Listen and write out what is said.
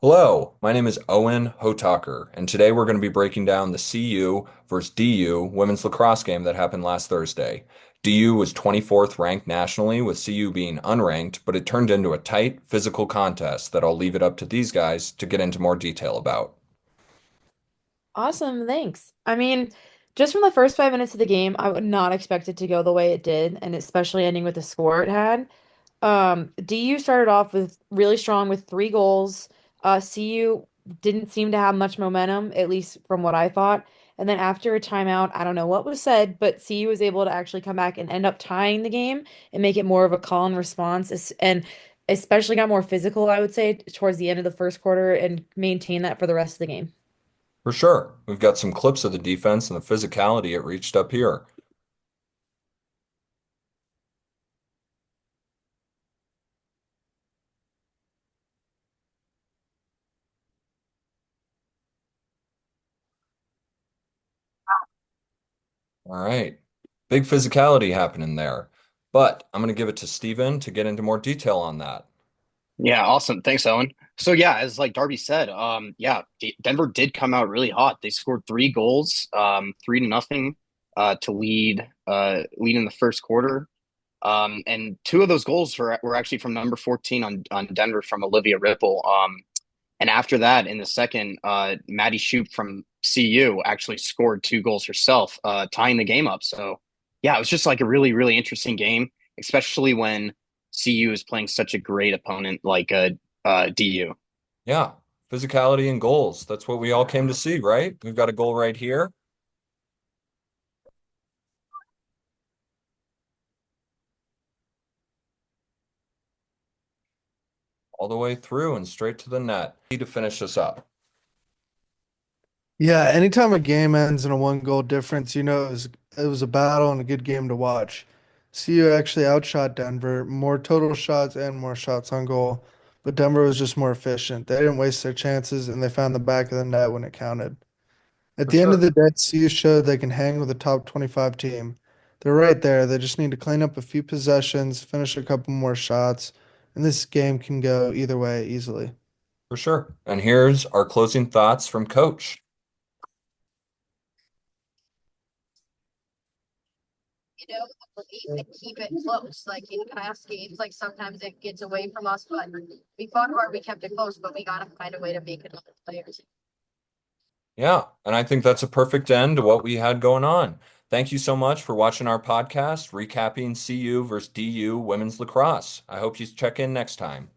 Hello, my name is Owen Hotaker, and today we're going to be breaking down the CU versus DU women's lacrosse game that happened last Thursday. DU was 24th ranked nationally, with CU being unranked, but it turned into a tight, physical contest that I'll leave it up to these guys to get into more detail about. Awesome, thanks. Just from the first 5 minutes of the game, I would not expect it to go the way it did, and especially ending with the score it had. DU started off with really strong with 3 goals. CU didn't seem to have much momentum, at least from what I thought. And then after a timeout, I don't know what was said, but CU was able to actually come back and end up tying the game and make it more of a call and response, and especially got more physical, I would say, towards the end of the first quarter and maintain that for the rest of the game. For sure, we've got some clips of the defense and the physicality it reached up here. All right, big physicality happening there, but I'm going to give it to Steven to get into more detail on that. Yeah, awesome. Thanks, Owen. So yeah, as like Darby said, yeah, Denver did come out really hot. They scored 3 goals, 3-0, to lead in the first quarter. And two of those goals were actually from number 14 on Denver from Olivia Ripple. And after that, in the second, Maddie Shoup from CU actually scored 2 goals herself, tying the game up. So yeah, it was just like a really, really interesting game, especially when CU is playing such a great opponent like DU. Yeah, physicality and goals. That's what we all came to see, right? We've got a goal right here, all the way through and straight to the net. Need to finish this up. Yeah, anytime a game ends in a one goal difference, it was a battle and a good game to watch. CU actually outshot Denver, more total shots and more shots on goal, but Denver was just more efficient. They didn't waste their chances and they found the back of the net when it counted. At For the end of sure. the day, CU showed they can hang with a top 25 team. They're right there. They just need to clean up a few possessions, finish a couple more shots, and this game can go either way easily. For sure. And here's our closing thoughts from Coach. And keep it close. Like in past games, like sometimes it gets away from us, but we fought hard, we kept it close, but we got to find a way to make it other players. Yeah, and I think that's a perfect end to what we had going on. Thank you so much for watching our podcast recapping CU versus DU women's lacrosse. I hope you check in next time.